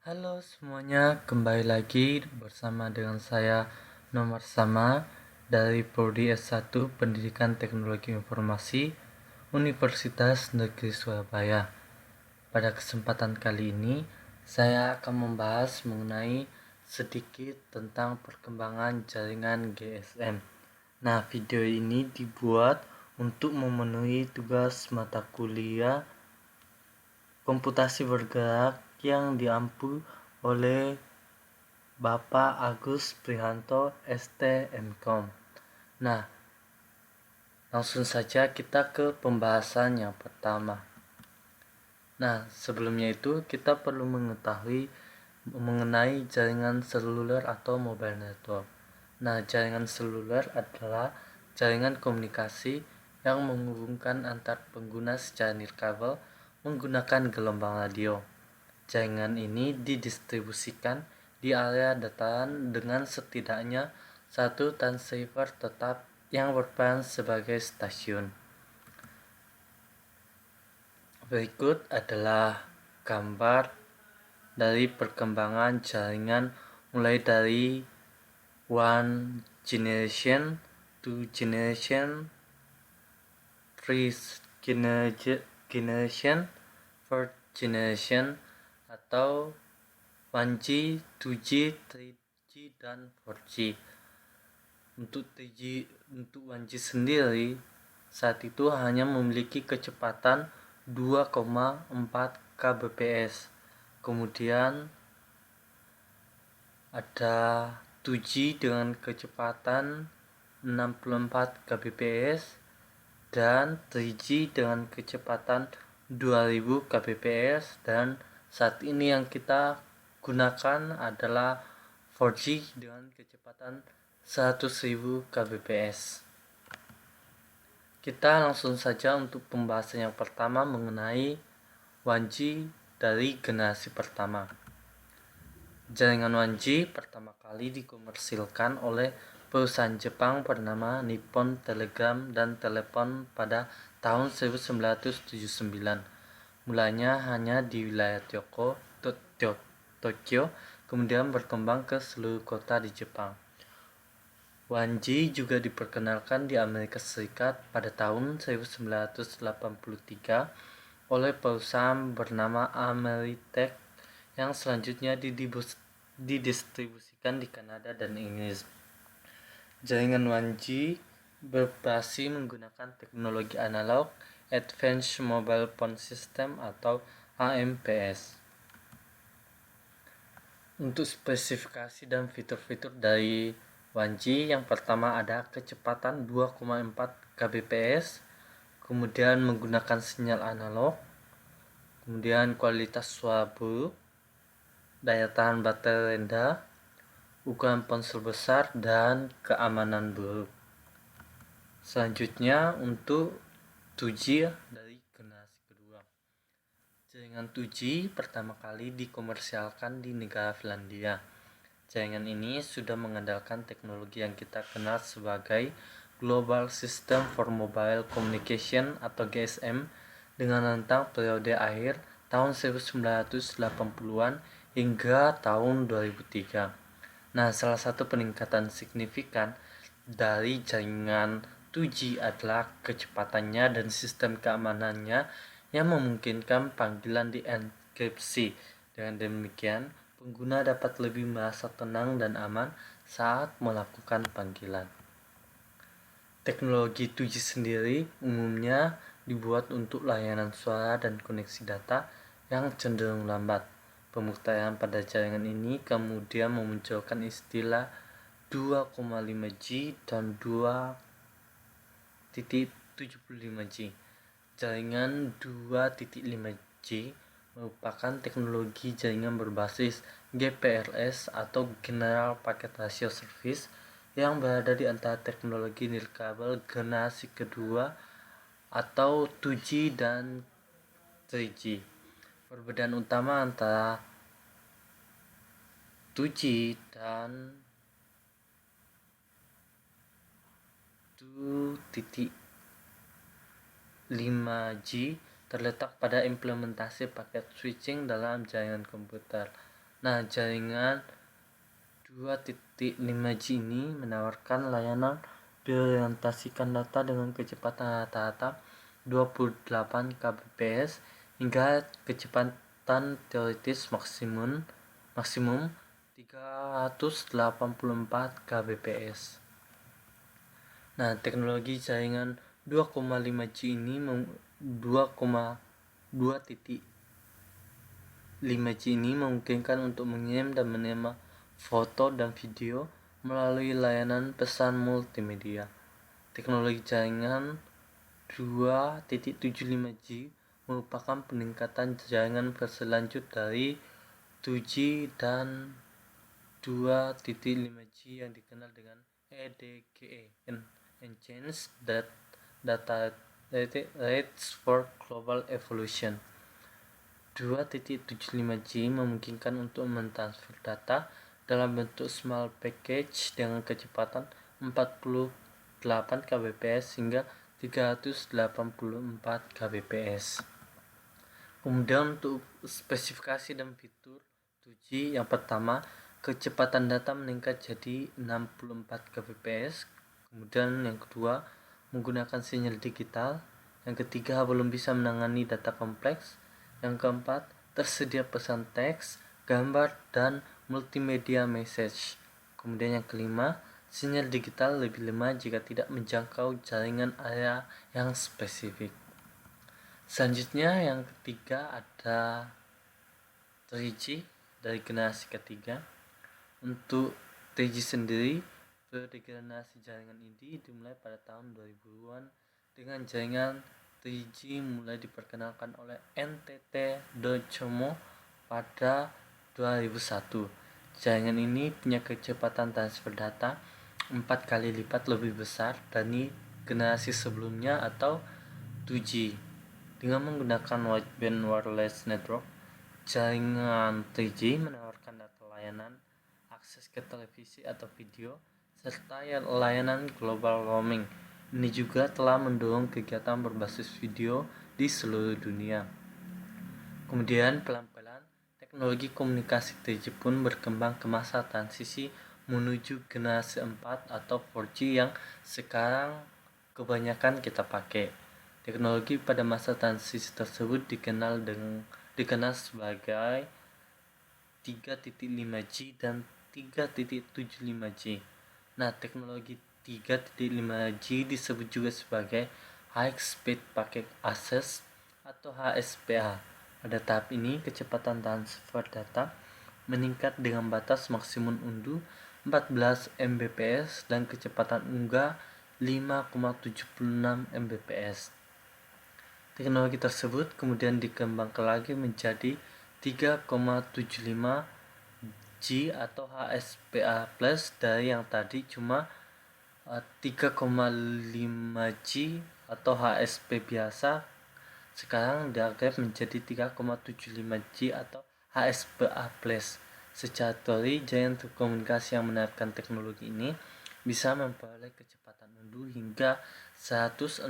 Halo semuanya, kembali lagi bersama dengan saya Nomor Sama dari Prodi S1 Pendidikan Teknologi Informasi Universitas Negeri Surabaya. Pada kesempatan kali ini, saya akan membahas mengenai sedikit tentang perkembangan jaringan GSM. Nah, video ini dibuat untuk memenuhi tugas mata kuliah komputasi bergerak yang diampu oleh Bapak Agus Prihanto ST.M.Com. Nah, langsung saja kita ke pembahasan yang pertama. Nah, sebelumnya itu kita perlu mengetahui mengenai jaringan seluler atau mobile network. Nah, jaringan seluler adalah jaringan komunikasi yang menghubungkan antar pengguna secara nirkabel menggunakan gelombang radio. Jaringan ini didistribusikan di area dataran dengan setidaknya satu transceiver tetap yang berperan sebagai stasiun. Berikut adalah gambar dari perkembangan jaringan mulai dari one generation, two generation, three generation, fourth generation, atau 1G, 2G, 3G, dan 4G. Untuk 1G sendiri saat itu hanya memiliki kecepatan 2,4 kbps. Kemudian ada 2G dengan kecepatan 64 kbps dan 3G dengan kecepatan 2000 kbps, dan saat ini yang kita gunakan adalah 4G dengan kecepatan 100.000 kbps. Kita langsung saja untuk pembahasan yang pertama mengenai 1G dari generasi pertama. Jaringan 1G pertama kali dikomersilkan oleh perusahaan Jepang bernama Nippon Telegram dan Telepon pada tahun 1979. Mulanya hanya di wilayah Tokyo, kemudian berkembang ke seluruh kota di Jepang. 1G juga diperkenalkan di Amerika Serikat pada tahun 1983 oleh perusahaan bernama Ameritech yang selanjutnya didistribusikan di Kanada dan Inggris. Jaringan 1G beroperasi menggunakan teknologi analog Advanced Mobile Phone System atau AMPS. Untuk spesifikasi dan fitur-fitur dari 1G, yang pertama ada kecepatan 2,4 kbps, kemudian menggunakan sinyal analog, kemudian kualitas suara buruk, daya tahan baterai rendah, ukuran ponsel besar, dan keamanan buruk. Selanjutnya untuk 2G dari generasi kedua. Jaringan 2G pertama kali dikomersialkan di negara Finlandia. Jaringan ini sudah mengandalkan teknologi yang kita kenal sebagai Global System for Mobile Communication atau GSM dengan rentang periode akhir tahun 1980-an hingga tahun 2003. Nah, salah satu peningkatan signifikan dari jaringan 2G adalah kecepatannya dan sistem keamanannya yang memungkinkan panggilan dienkripsi. Dengan demikian, pengguna dapat lebih merasa tenang dan aman saat melakukan panggilan. Teknologi 2G sendiri umumnya dibuat untuk layanan suara dan koneksi data yang cenderung lambat. Pemutahiran pada jaringan ini kemudian memunculkan istilah 2,5G dan 2.75G. Jaringan 2.5G merupakan teknologi jaringan berbasis GPRS atau General Packet Ratio Service yang berada di antara teknologi nirkabel generasi kedua atau 2G dan 3G. Perbedaan utama antara 2G dan 2.5G terletak pada implementasi paket switching dalam jaringan komputer. Nah, jaringan 2.5G ini menawarkan layanan diorientasikan data dengan kecepatan rata-rata 28 kbps hingga kecepatan teoritis maksimum 384 kbps. Nah, teknologi jaringan 2,5G ini 2,2.5G ini memungkinkan untuk mengirim dan menerima foto dan video melalui layanan pesan multimedia. Teknologi jaringan 2.75G merupakan peningkatan jaringan berselanjut dari 2G dan 2.5G yang dikenal dengan EDGE, Enhanced Data Rates for Global Evolution. 2.75G memungkinkan untuk mentransfer data dalam bentuk small package dengan kecepatan 48 kbps hingga 384 kbps. Kemudian untuk spesifikasi dan fitur 2G, yang pertama, kecepatan data meningkat jadi 64 kbps. Kemudian yang kedua, menggunakan sinyal digital. Yang ketiga, belum bisa menangani data kompleks. Yang keempat, tersedia pesan teks, gambar, dan multimedia message. Kemudian yang kelima, sinyal digital lebih lemah jika tidak menjangkau jaringan area yang spesifik. Selanjutnya yang ketiga ada 3G dari generasi ketiga. Untuk 3G sendiri, periode generasi jaringan ini dimulai pada tahun 2000-an dengan jaringan 3G mulai diperkenalkan oleh NTT Docomo pada 2001. Jaringan ini punya kecepatan transfer data 4 kali lipat lebih besar dari generasi sebelumnya atau 2G. Dengan menggunakan wideband wireless network, jaringan 3G menawarkan data layanan, akses ke televisi atau video, serta layanan global roaming. Ini juga telah mendorong kegiatan berbasis video di seluruh dunia. Kemudian pelan-pelan teknologi komunikasi 3G pun berkembang ke masa transisi menuju generasi 4 atau 4G yang sekarang kebanyakan kita pakai. Teknologi pada masa transisi tersebut dikenal sebagai 3.5G dan 3.75G. Nah, teknologi 3.5G disebut juga sebagai High Speed Packet Access atau HSPA. Pada tahap ini, kecepatan transfer data meningkat dengan batas maksimum unduh 14 Mbps dan kecepatan unggah 5,76 Mbps. Teknologi tersebut kemudian dikembangkan lagi menjadi 3,75G atau HSPA Plus dari yang tadi cuma 3,5G atau HSP biasa, sekarang diupgrade menjadi 3,75G atau HSPA Plus. Secara teori, jaringan komunikasi yang menerapkan teknologi ini bisa memperoleh kecepatan unduh hingga 168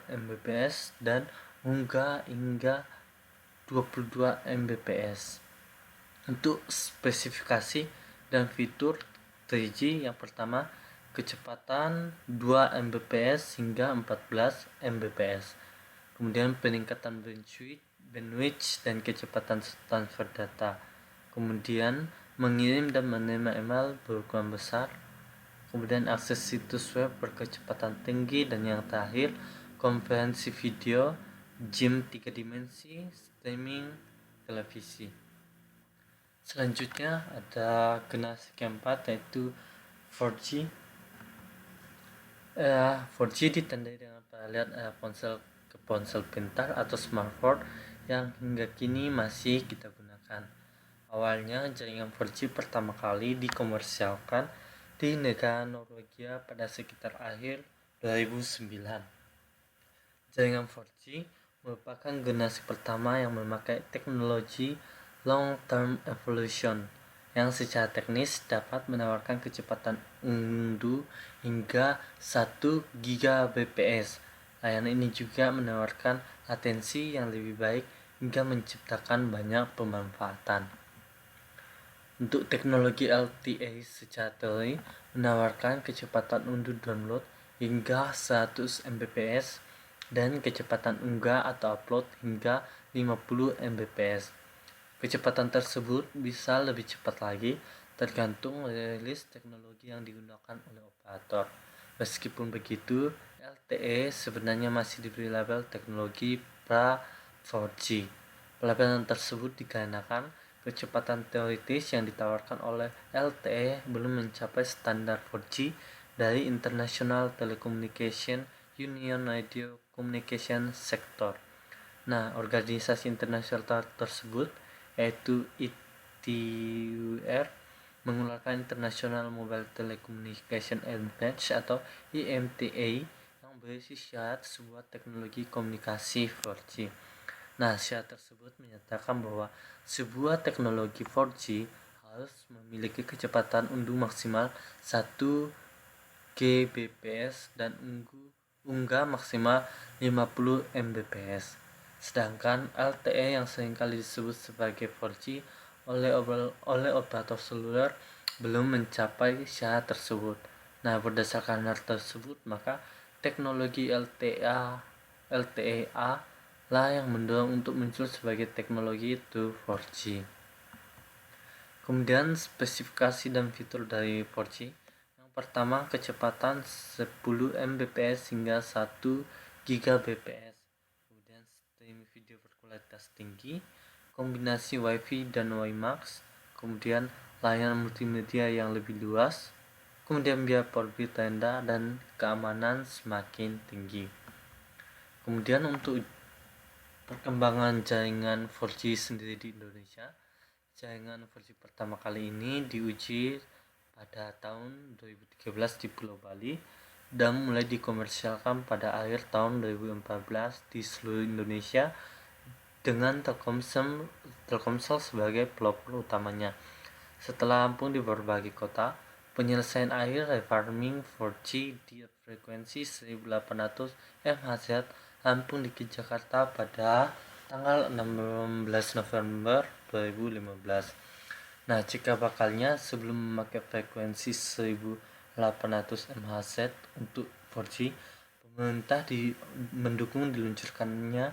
Mbps dan unggah hingga 22 Mbps. Untuk spesifikasi dan fitur 3G, yang pertama, kecepatan 2 Mbps hingga 14 Mbps. Kemudian peningkatan bandwidth dan kecepatan transfer data. Kemudian mengirim dan menerima email berukuran besar. Kemudian akses situs web berkecepatan tinggi, dan yang terakhir konferensi video, game 3 dimensi, streaming televisi. Selanjutnya ada generasi keempat yaitu 4G. 4G ditandai dengan peralihan ponsel ke ponsel pintar atau smartphone yang hingga kini masih kita gunakan. Awalnya jaringan 4G pertama kali dikomersialkan di negara Norwegia pada sekitar akhir 2009. Jaringan 4G merupakan generasi pertama yang memakai teknologi long-term evolution yang secara teknis dapat menawarkan kecepatan unduh hingga 1 Gbps. Layanan ini juga menawarkan latensi yang lebih baik hingga menciptakan banyak pemanfaatan. Untuk teknologi LTE sejati menawarkan kecepatan unduh download hingga 100 Mbps dan kecepatan unggah atau upload hingga 50 Mbps. Kecepatan tersebut bisa lebih cepat lagi tergantung rilis teknologi yang digunakan oleh operator. Meskipun begitu, LTE sebenarnya masih diberi label teknologi pra 4G. Pelabelan tersebut dikarenakan kecepatan teoritis yang ditawarkan oleh LTE belum mencapai standar 4G dari International Telecommunication Union Radio Communication Sector. Nah, organisasi internasional tersebut yaitu ITUR mengeluarkan International Mobile Telecommunication Advantage atau IMTA yang berisi syarat sebuah teknologi komunikasi 4G. Nah, syarat tersebut menyatakan bahwa sebuah teknologi 4G harus memiliki kecepatan unduh maksimal 1 Gbps dan unggah maksimal 50 Mbps. Sedangkan LTE yang seringkali disebut sebagai 4G oleh operator seluler belum mencapai syarat tersebut. Nah, berdasarkan hal tersebut, maka teknologi LTE-A lah yang mendorong untuk muncul sebagai teknologi itu 4G. Kemudian spesifikasi dan fitur dari 4G. Yang pertama, kecepatan 10 Mbps hingga 1 Gbps. Kemudian streaming video berkualitas tinggi, kombinasi WiFi dan WiMAX, kemudian layanan multimedia yang lebih luas, kemudian biaya penerbit rendah dan keamanan semakin tinggi. Kemudian untuk perkembangan jaringan 4G sendiri di Indonesia, jaringan 4G pertama kali ini diuji pada tahun 2013 di Pulau Bali dan mulai dikomersialkan pada akhir tahun 2014 di seluruh Indonesia dengan Telkomsel sebagai pelopor utamanya. Setelah rampung di berbagai kota, penyelesaian akhir refarming 4G di frekuensi 1800 MHz rampung di Jakarta pada tanggal 16 November 2015. Nah, jika bakalnya sebelum memakai frekuensi 1800 MHz untuk 4G, pemerintah mendukung diluncurkannya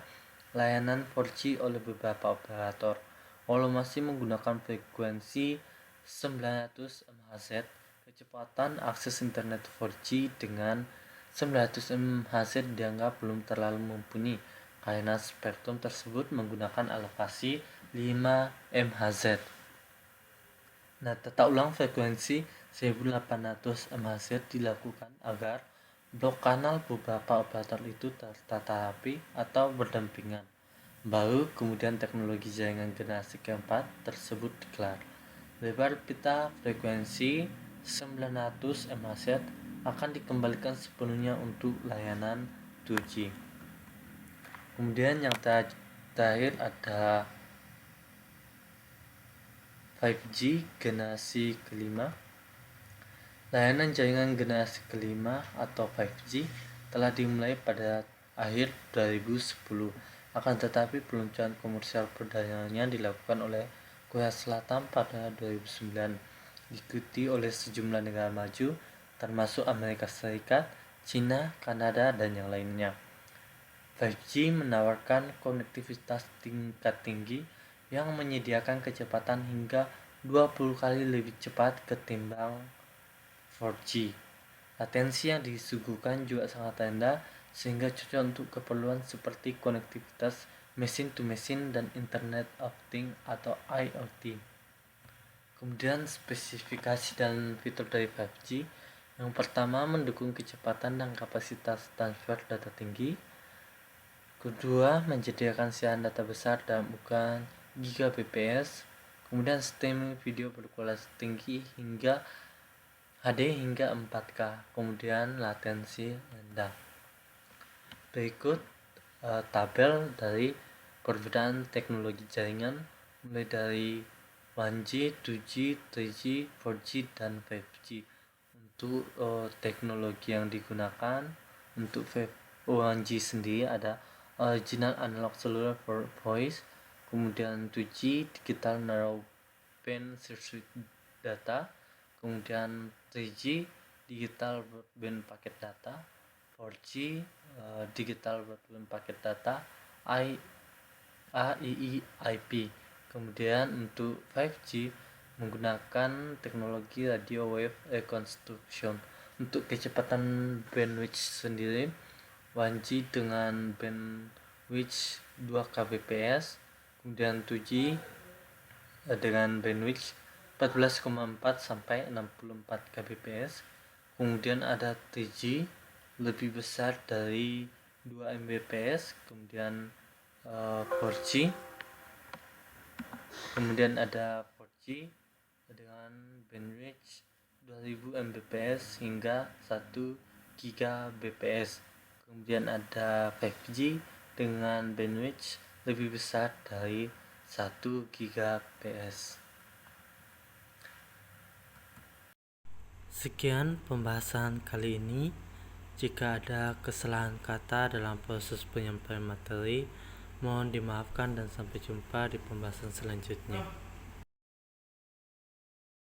layanan 4G oleh beberapa operator. Walau masih menggunakan frekuensi 900 MHz, kecepatan akses internet 4G dengan 900 MHz dianggap belum terlalu mumpuni karena spektrum tersebut menggunakan alokasi 5 MHz. Nah, tata ulang frekuensi 1800 MHz dilakukan agar blok kanal beberapa operator itu tertata rapi atau berdampingan. Baru kemudian teknologi jaringan generasi keempat tersebut dikelar. Lebar pita frekuensi 900 MHz akan dikembalikan sepenuhnya untuk layanan 2G. Kemudian yang terakhir ada 5G generasi kelima. Layanan jaringan generasi kelima atau 5G telah dimulai pada akhir 2010. Akan tetapi peluncuran komersial perdananya dilakukan oleh Korea Selatan pada 2009, diikuti oleh sejumlah negara maju termasuk Amerika Serikat, China, Kanada, dan yang lainnya. 5G menawarkan konektivitas tingkat tinggi yang menyediakan kecepatan hingga 20 kali lebih cepat ketimbang 4G. Latensi yang disuguhkan juga sangat rendah sehingga cocok untuk keperluan seperti konektivitas mesin to mesin dan Internet of Things atau IoT. Kemudian spesifikasi dan fitur dari 5G. Yang pertama, mendukung kecepatan dan kapasitas transfer data tinggi. Kedua, menyediakan siaran data besar dalam ukuran Gbps. Kemudian streaming video berkualitas tinggi hingga HD hingga 4K. Kemudian latensi rendah. Berikut tabel dari perbedaan teknologi jaringan mulai dari 1G, 2G, 3G, 4G, dan 5G. Untuk teknologi yang digunakan untuk 1G sendiri ada original analog cellular voice, kemudian 2G digital narrow broadband circuit data, kemudian 3G digital broadband paket data, 4G digital broadband paket data, AII IP. Kemudian untuk 5G menggunakan teknologi radio wave reconstruction. Untuk kecepatan bandwidth sendiri 1G dengan bandwidth 2 kbps, kemudian 2G dengan bandwidth 14,4 sampai 64 kbps, kemudian ada 3G lebih besar dari 2 mbps, kemudian 4G, kemudian ada 4G dengan bandwidth 2000 mbps hingga 1 gbps, kemudian ada 5G dengan bandwidth lebih besar dari 1 gbps. Sekian pembahasan kali ini. Jika ada kesalahan kata dalam proses penyampaian materi, mohon dimaafkan dan sampai jumpa di pembahasan selanjutnya.